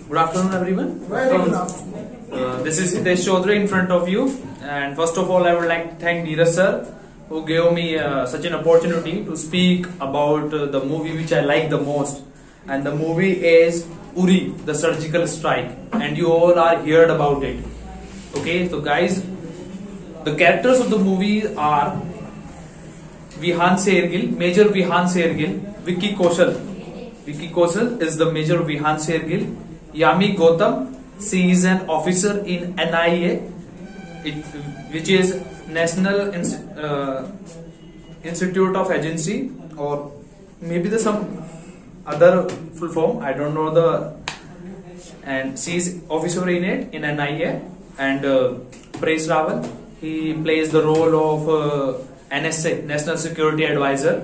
Good afternoon, everyone. This is Hitesh Chaudhary in front of you. And first of all, I would like to thank Neeraj sir, who gave me such an opportunity to speak about the movie which I like the most. And the movie is Uri, the Surgical Strike. And you all are heard about it. Okay, so guys, the characters of the movie are Vihan Shergill, Major Vihan Shergill, Vicky Kaushal. Vicky Kaushal is the Major Vihan Shergill. Yami Gautam, she is an officer in NIA, which is National Institute of Agency, or maybe some other full form. I don't know the. And she is officer in it in NIA. And Paresh Rawal, he plays the role of NSA, National Security Advisor,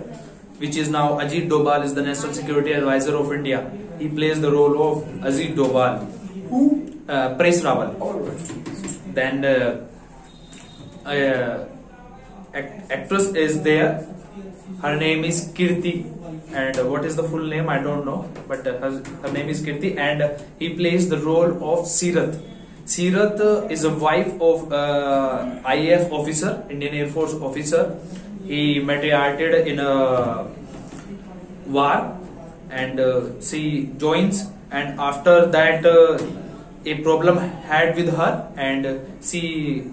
which is now Ajit Doval is the National Security Advisor of India. He plays the role of Ajit Doval. Who? Paresh Rawal. Alright. Then actress is there. Her name is Kirti. And what is the full name? I don't know. But her name is Kirti. And he plays the role of Seerath. Seerath is a wife of IAF officer, Indian Air Force officer. He metiated in a war, and she joins, and after that a problem had with her, and she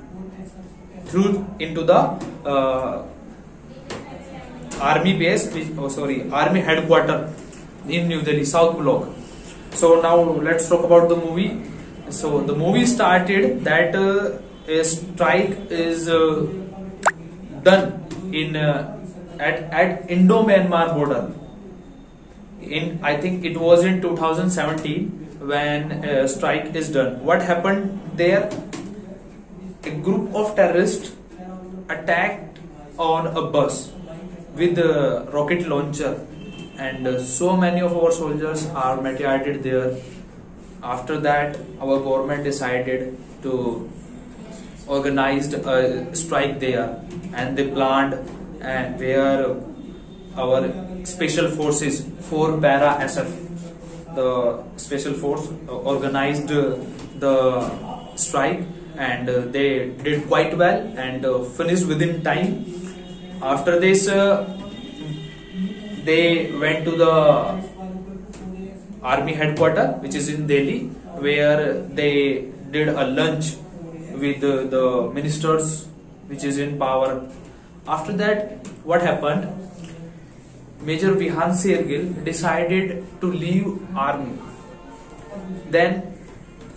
threw into the army base, army headquarters in New Delhi, South Block. So now let's talk about the movie. So the movie started that a strike is done in at Indo-Myanmar border. I think it was in 2017 when a strike is done. What happened there? A group of terrorists attacked on a bus with a rocket launcher, and so many of our soldiers are metiated there. After that, our government decided to organize a strike there, and they planned, and where our special forces, 4 para SF, the special force organized the strike, and they did quite well and finished within time. After this, they went to the army headquarters, which is in Delhi, where they did a lunch with the ministers which is in power. After that, what happened? Major Vihan Shergill decided to leave army. Then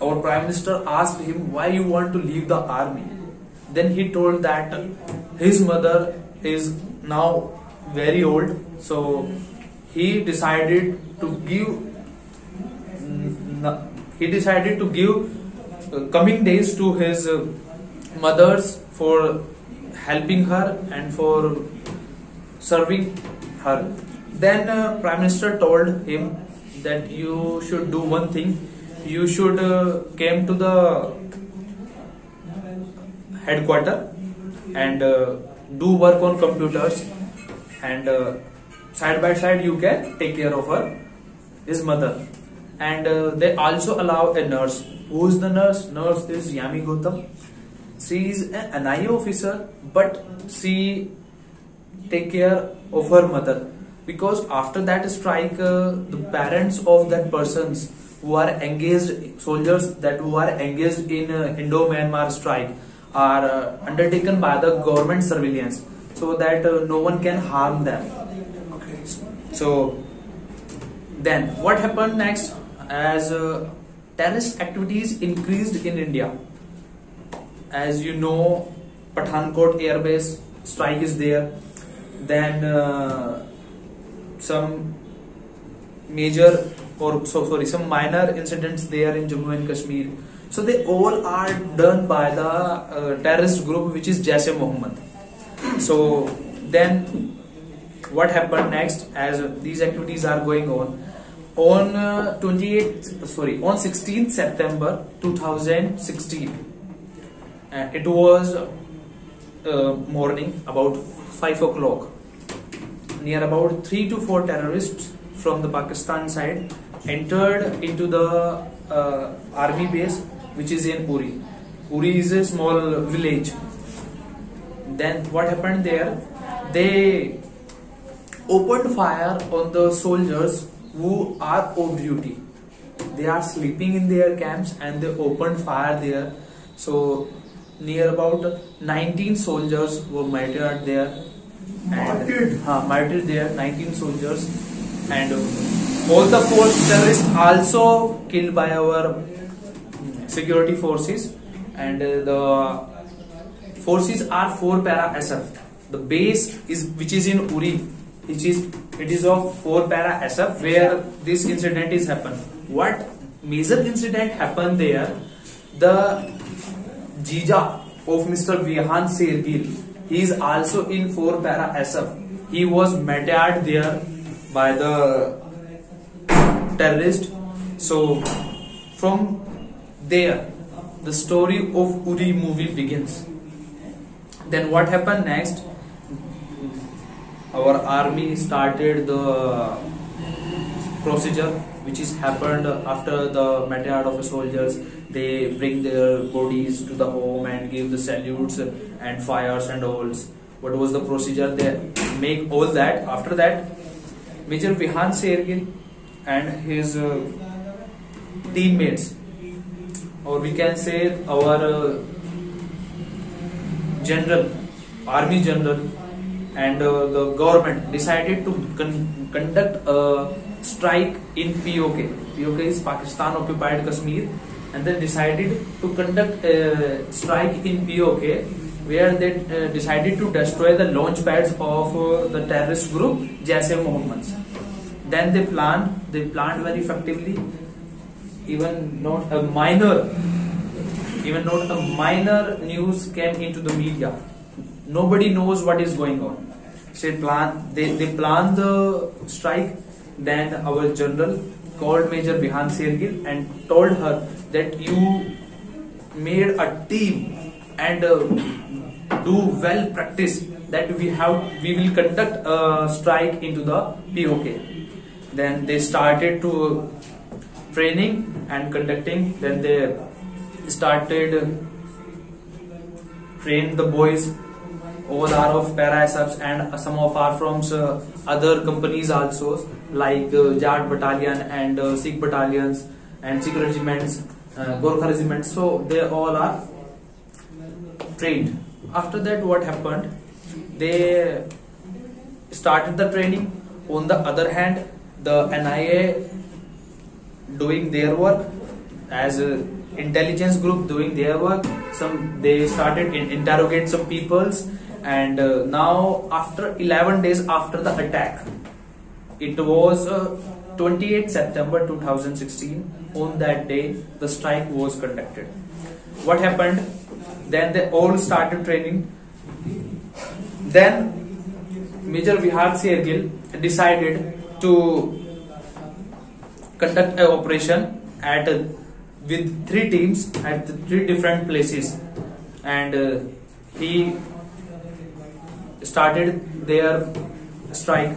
our Prime Minister asked him, why you want to leave the army? Then he told that his mother is now very old, so he decided to give coming days to his mothers for helping her and for serving her. Then Prime Minister told him that you should do one thing. You should came to the headquarters and do work on computers, and side by side you can take care of his mother. And they also allow a nurse. Who is the nurse? Nurse is Yami Gautam. She is an NIA officer, but she take care of her mother, because after that strike, the parents of that persons who are engaged, soldiers that who are engaged in Indo-Myanmar strike, are undertaken by the government surveillance, so that no one can harm them. Okay. So then what happened next? As terrorist activities increased in India, as you know, Pathankot Air Base strike is there. Then some minor incidents there in Jammu and Kashmir. So they all are done by the terrorist group which is Jaish-e-Mohammed. So then what happened next? As these activities are going on 16th September 2016, it was morning about 5 o'clock. Near about 3 to 4 terrorists from the Pakistan side, entered into the army base, which is in Uri. Uri is a small village. Then what happened there? They opened fire on the soldiers who are off duty. They are sleeping in their camps and they opened fire there. So near about 19 soldiers were martyred there. Martyred there, 19 soldiers, and all the 4 terrorists also killed by our security forces. And the forces are 4 para SF. The base is which is in Uri, it is of 4 para SF where this incident is happened. What major incident happened there? The Jija of Mr. Vihan Sergil, he is also in 4 para SF. He was martyred there by the terrorist. So from there the story of Uri movie begins. Then what happened next? Our army started the procedure which is happened after the martyrdom of the soldiers. They bring their bodies to the home and give the salutes and fires and all. What was the procedure? They make all that. After that, Major Vihan Sergil and his teammates, or we can say our general, army general, and the government decided to conduct a strike in POK. POK is Pakistan occupied Kashmir, and they decided to conduct a strike in POK where they decided to destroy the launch pads of the terrorist group Jaish-e-Mohammed. Then they planned very effectively. Even not a minor news came into the media. Nobody knows what is going on. So they planned the strike. Then our general called Major Vihan Sergil and told her that you made a team and do well practice that we will conduct a strike into the POK. Then they started to training and conducting. Then they started train the boys. All are of para SFs and some of are from other companies also, like Jat battalion and Sikh battalions and Sikh regiments, Gorkha regiments. So they all are trained. After that, what happened? They started the training. On the other hand, the NIA doing their work as a intelligence group doing their work. They started interrogate some peoples. And now after 11 days after the attack, it was 28 September 2016. On that day the strike was conducted. What happened? Then they all started training. Then Major Vihan Sergil decided to conduct an operation with 3 teams at 3 different places, and he started their strike.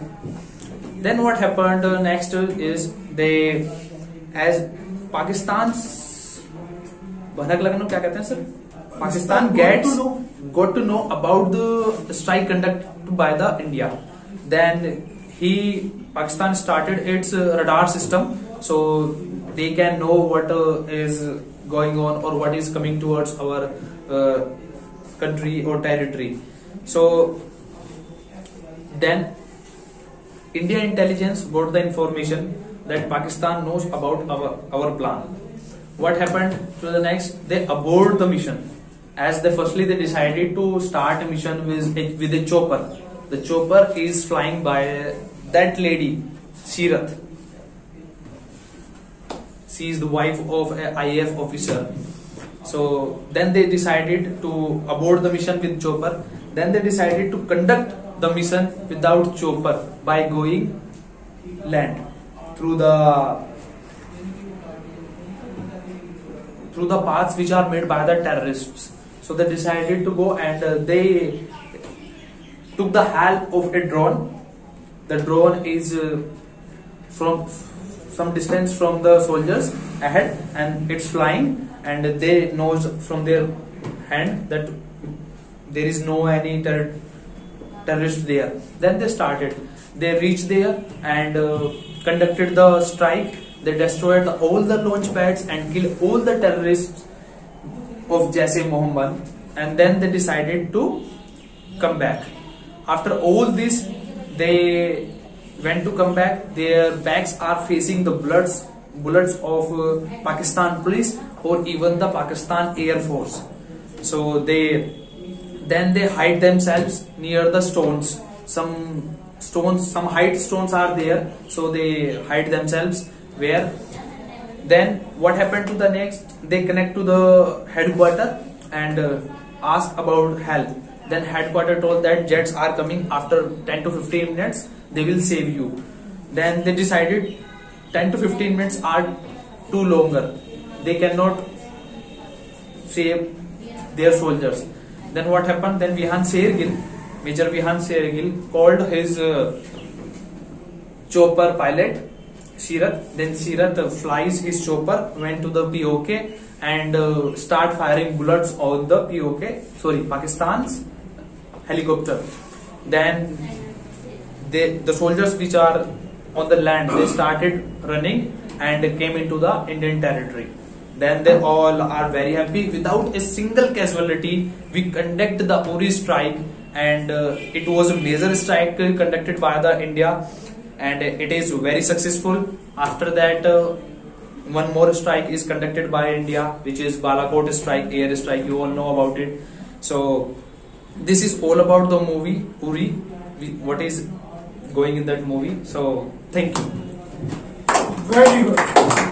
Then what happened next is they, as Pakistan's भनक लगना क्या कहते हैं sir, Pakistan got to know about the strike conducted by the India. Then Pakistan started its radar system, so they can know what is going on or what is coming towards our country or territory. So then India intelligence got the information that Pakistan knows about our plan. What happened to the next? They abort the mission. As they decided to start a mission with a chopper. The chopper is flying by that lady, Seerath. She is the wife of an IAF officer. So then they decided to abort the mission with chopper. Then they decided to conduct the mission without chopper by going land through the paths which are made by the terrorists. So they decided to go, and they took the help of a drone. The drone is from some distance from the soldiers ahead, and it's flying, and they knows from their hand that there is no any terrorist there. Then they started. They reached there and conducted the strike. They destroyed all the launch pads and killed all the terrorists of Jaish-e-Mohammed, and then they decided to come back. After all this, they went to come back. Their backs are facing the bullets of Pakistan police or even the Pakistan Air Force. So they hide themselves near the stones. Some hide stones are there, so they hide themselves where. Then what happened to the next? They connect to the headquarter and ask about help. Then headquarter told that jets are coming after 10 to 15 minutes. They will save you. Then they decided 10 to 15 minutes are too longer. They cannot save their soldiers. Then what happened? Then Major Vihan Shergill called his chopper pilot Sirat. Then Sirat flies his chopper, went to the POK and start firing bullets on the Pakistan's helicopter. Then the soldiers which are on the land, they started running and came into the Indian territory. Then they all are very happy. Without a single casualty, we conduct the Uri strike, and it was a major strike conducted by the India, and it is very successful. After that, one more strike is conducted by India, which is Balakot strike, air strike. You all know about it. So this is all about the movie Uri, what is going in that movie. So thank you. Very good.